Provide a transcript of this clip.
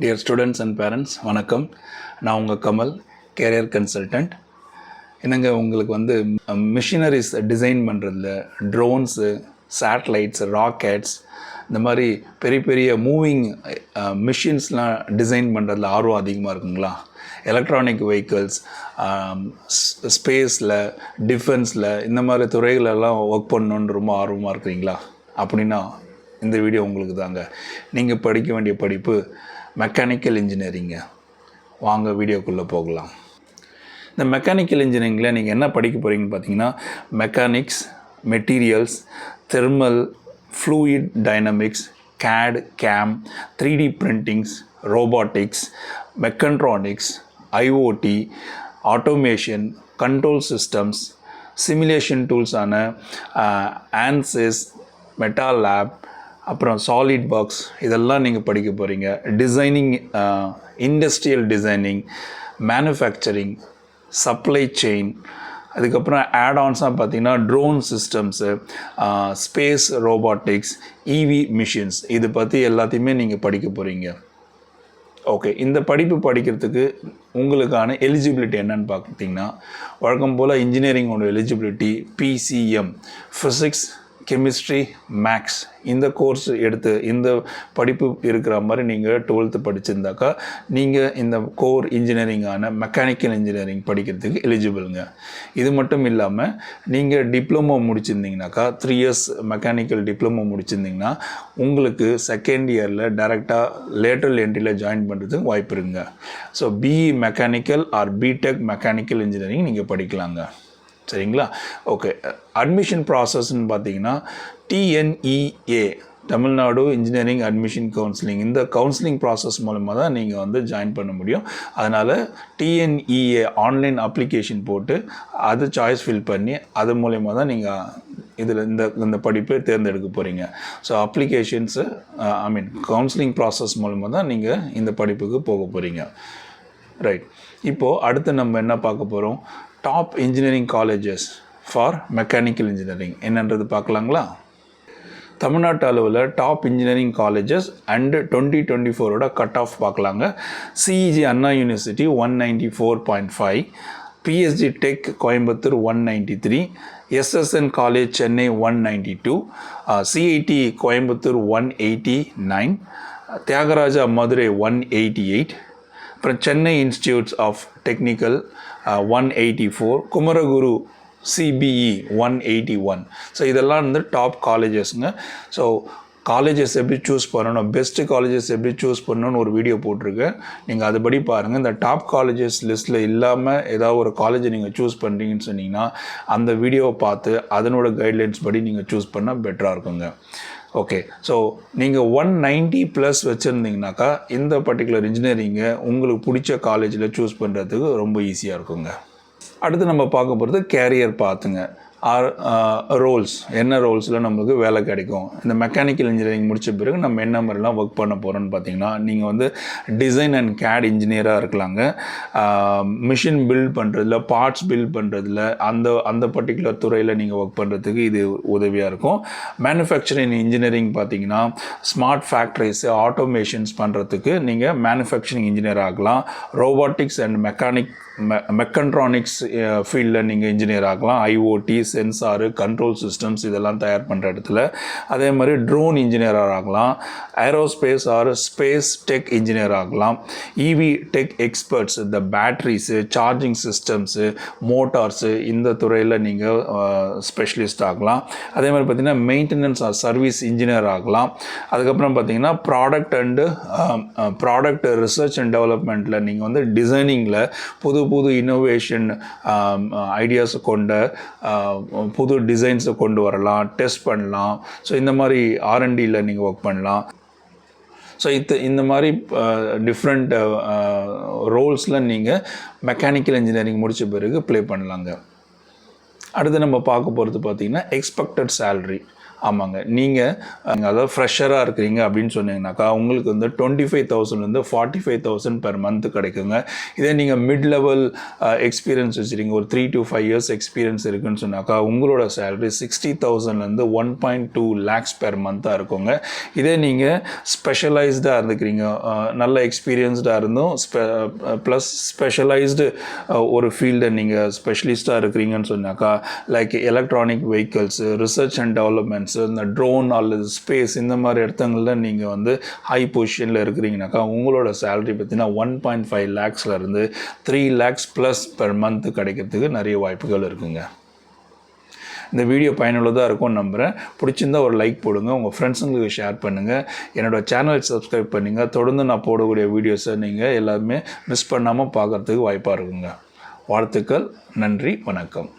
Dear students and parents, வணக்கம். நான் உங்கள் கமல், கேரியர் கன்சல்டன்ட். என்னங்க உங்களுக்கு வந்து மிஷினரிஸ் டிசைன் பண்ணுறதுல ட்ரோன்ஸு, சேட்டலைட்ஸ், ராக்கெட்ஸ் இந்த மாதிரி பெரிய பெரிய மூவிங் மிஷின்ஸ்லாம் டிசைன் பண்ணுறதுல ஆர்வம் அதிகமாக இருக்குங்களா? எலக்ட்ரானிக் வெஹிக்கிள்ஸ், ஸ்பேஸில், டிஃபென்ஸில் இந்த மாதிரி துறைகளெல்லாம் ஒர்க் பண்ணணுன்னு ரொம்ப ஆர்வமாக இருக்கிறீங்களா? அப்படின்னா இந்த வீடியோ உங்களுக்கு தாங்க. நீங்கள் படிக்க வேண்டிய படிப்பு மெக்கானிக்கல் இன்ஜினியரிங்க. வாங்க வீடியோக்குள்ளே போகலாம். இந்த மெக்கானிக்கல் இன்ஜினியரிங்கில் நீங்கள் என்ன படிக்க போகிறீங்கன்னு பார்த்தீங்கன்னா, mechanics, materials, thermal, fluid dynamics, CAD, CAM, 3D printings, robotics, mechatronics, IoT, automation, control systems, simulation டூல்ஸான ANSYS, MetaLab, அப்புறம் சாலிட் பாக்ஸ் இதெல்லாம் நீங்கள் படிக்க போகிறீங்க. Designing, industrial designing, manufacturing, supply chain, அதுக்கப்புறம் ஆட்ஆன்ஸாக பார்த்தீங்கன்னா drone systems, space robotics, EV machines, இது பற்றி எல்லாத்தையுமே நீங்கள் படிக்க போகிறீங்க. ஓகே, இந்த படிப்பு படிக்கிறதுக்கு உங்களுக்கான எலிஜிபிலிட்டி என்னன்னு பார்த்தீங்கன்னா, வழக்கம் போல் இன்ஜினியரிங்கோட eligibility PCM, physics, chemistry, maths இந்த கோர்ஸ் எடுத்து இந்த படிப்பு இருக்கிற மாதிரி நீங்கள் 12th படிச்சிருந்தாக்கா நீங்கள் இந்த கோர் இன்ஜினியரிங்கான மெக்கானிக்கல் இன்ஜினியரிங் படிக்கிறதுக்கு எலிஜிபிளுங்க. இது மட்டும் இல்லாமல் நீங்கள் டிப்ளமோ முடிச்சிருந்தீங்கனாக்கா 3 years மெக்கானிக்கல் டிப்ளமோ முடிச்சிருந்தீங்கன்னா உங்களுக்கு செகண்ட் இயரில் டைரெக்டாக லேட்டரல் என்ட்ரியில் ஜாயின் பண்ணுறதுக்கு வாய்ப்பு இருக்குங்க. So BE mechanical R BTech mechanical engineering நீங்கள் படிக்கலாங்க. சரிங்களா? ஓகே, அட்மிஷன் ப்ராசஸ்ன்னு பார்த்தீங்கன்னா TNEA, Tamil Nadu engineering admission counselling, இந்த கவுன்சிலிங் ப்ராசஸ் மூலமாக தான் நீங்கள் வந்து ஜாயின் பண்ண முடியும். அதனால் TNEA ஆன்லைன் அப்ளிகேஷன் போட்டு அது சாய்ஸ் ஃபில் பண்ணி அது மூலயமா தான் நீங்கள் இதில் இந்த படிப்பை தேர்ந்தெடுக்க போகிறீங்க. ஸோ அப்ளிகேஷன்ஸு கவுன்சிலிங் ப்ராசஸ் மூலமாக தான் நீங்கள் இந்த படிப்புக்கு போக போகிறீங்க. ரைட், இப்போது அடுத்து நம்ம என்ன பார்க்க போகிறோம், top engineering colleges for mechanical engineering என்னன்றது பார்க்கலாங்களா? தமிழ்நாட்டு அளவில் top engineering colleges and 2024 cut off பார்க்கலாங்க. CEG Anna University 194.5, PSG Tech Coimbatore 193, SSN College Chennai 192, CIT Coimbatore 189, Thiagaraja Madurai 188, அப்புறம் Chennai institutes of technical 184, Kumaraguru CBE 181. So இதெல்லாம் வந்து டாப் காலேஜஸ்ங்க. ஸோ காலேஜஸ் எப்படி சூஸ் பண்ணணும், பெஸ்ட்டு காலேஜஸ் எப்படி சூஸ் பண்ணணும்னு ஒரு வீடியோ போட்டிருக்கேன், நீங்கள் அதுபடி பாருங்கள். இந்த டாப் காலேஜஸ் லிஸ்ட்டில் இல்லாமல் ஏதாவது ஒரு காலேஜை நீங்கள் சூஸ் பண்ணுறீங்கன்னு சொன்னீங்கன்னா அந்த வீடியோவை பார்த்து அதனோட கைட்லைன்ஸ் படி நீங்கள் சூஸ் பண்ணால் பெட்டராக இருக்குங்க. ஓகே, ஸோ நீங்கள் 190+ வச்சுருந்தீங்கனாக்கா இந்த பர்டிகுலர் இன்ஜினியரிங்கை உங்களுக்கு பிடிச்ச காலேஜில் சூஸ் பண்ணுறதுக்கு ரொம்ப ஈஸியாக இருக்குங்க. அடுத்து நம்ம பார்க்க போகிறது கேரியர் பாத்துங்க. ரோல்ஸ், என்ன ரோல்ஸில் நம்மளுக்கு வேலை கிடைக்கும். இந்த மெக்கானிக்கல் இன்ஜினியரிங் முடித்த பிறகு நம்ம என்ன மாதிரிலாம் ஒர்க் பண்ண போகிறோன்னு பார்த்தீங்கன்னா, நீங்கள் வந்து டிசைன் அண்ட் CAD இன்ஜினியராக இருக்கலாங்க. மிஷின் பில்ட் பண்ணுறதுல, பார்ட்ஸ் பில்ட் பண்ணுறதுல அந்த பர்டிகுலர் துறையில் நீங்கள் ஒர்க் பண்ணுறதுக்கு இது உதவியாக இருக்கும். மேனுஃபேக்சரிங் இன்ஜினியரிங் பார்த்தீங்கன்னா ஸ்மார்ட் ஃபேக்ட்ரிஸு, ஆட்டோமேஷன்ஸ் பண்ணுறதுக்கு நீங்கள் மேனுஃபேக்சரிங் இன்ஜினியர் ஆகலாம். ரோபாட்டிக்ஸ் அண்ட் மெக்கட்ரானிக்ஸ் ஃபீல்டில் நீங்கள் இன்ஜினியர் ஆகலாம். IoT, சென்சாரு, கண்ட்ரோல் சிஸ்டம்ஸ் இதெல்லாம் தயார் பண்ணுற இடத்துல. அதே மாதிரி ட்ரோன் இன்ஜினியராக ஆகலாம். Aerospace or space tech engineer ஆகலாம். EV டெக் எக்ஸ்பர்ட்ஸ், இந்த பேட்ரிஸு, சார்ஜிங் சிஸ்டம்ஸு, மோட்டார்ஸு இந்த துறையில் நீங்கள் ஸ்பெஷலிஸ்ட் ஆகலாம். அதே மாதிரி பார்த்திங்கன்னா மெயின்டெனன்ஸ் ஆர் சர்வீஸ் இன்ஜினியர் ஆகலாம். அதுக்கப்புறம் பார்த்திங்கன்னா ப்ராடக்ட் ரிசர்ச் அண்ட் டெவலப்மெண்ட்டில் நீங்கள் வந்து டிசைனிங்கில் புது இன்னோவேஷன் ஐடியாஸை கொண்ட புது டிசைன்ஸை கொண்டு வரலாம், டெஸ்ட் பண்ணலாம். ஸோ இந்த மாதிரி R&Dயில் நீங்கள் ஒர்க் பண்ணலாம். ஸோ இந்த மாதிரி டிஃப்ரெண்ட் ரோல்ஸில் நீங்கள் மெக்கானிக்கல் இன்ஜினியரிங் முடித்த பிறகு ப்ளே பண்ணலாங்க. அடுத்து நம்ம பார்க்க போகிறது பார்த்திங்கன்னா எக்ஸ்பெக்டட் சேலரி. ஆமாங்க. நீங்கள் அதாவது ஃப்ரெஷராக இருக்கிறீங்க அப்படின்னு சொன்னீங்கன்னாக்கா உங்களுக்கு வந்து 25,000 45,000 பெர் மந்த் கிடைக்குங்க. இதே நீங்கள் மிட் லெவல் எக்ஸ்பீரியன்ஸ் வச்சுருக்கீங்க, ஒரு 3 to 5 years எக்ஸ்பீரியன்ஸ் இருக்குன்னு சொன்னாக்கா உங்களோட சேலரி 60,000 1.2 lakhs பெர் மந்த்தாக இருக்குங்க. இதே நீங்கள் ஸ்பெஷலைஸ்டாக இருந்துக்கிறீங்க, நல்ல எக்ஸ்பீரியன்ஸ்டாக இருந்தும் ப்ளஸ் ஸ்பெஷலைஸ்டு ஒரு ஃபீல்டை நீங்கள் ஸ்பெஷலிஸ்டாக இருக்கிறீங்கன்னு சொன்னாக்கா like electronic vehicles, research and developments, இந்த ட்ரோன் அல்லது ஸ்பேஸ் இந்த மாதிரி இடத்துங்களில் நீங்கள் வந்து ஹை பொசிஷனில் இருக்கிறீங்கனாக்கா உங்களோட சேலரி பார்த்தீங்கன்னா 1.5 lakhsலேருந்து 3 lakhs ப்ளஸ் பெர் மந்த் கிடைக்கிறதுக்கு நிறைய வாய்ப்புகள் இருக்குங்க. இந்த வீடியோ பயனுள்ளதாக இருக்கும்னு நம்புகிறேன். பிடிச்சிருந்தா ஒரு லைக் போடுங்க, உங்கள் ஃப்ரெண்ட்ஸுங்களுக்கு ஷேர் பண்ணுங்கள், என்னோடய சேனல் சப்ஸ்கிரைப் பண்ணுங்கள். தொடர்ந்து நான் போடக்கூடிய வீடியோஸை நீங்கள் எல்லாருமே மிஸ் பண்ணாமல் பார்க்குறதுக்கு வாய்ப்பாக இருக்குங்க. வாழ்த்துக்கள். நன்றி. வணக்கம்.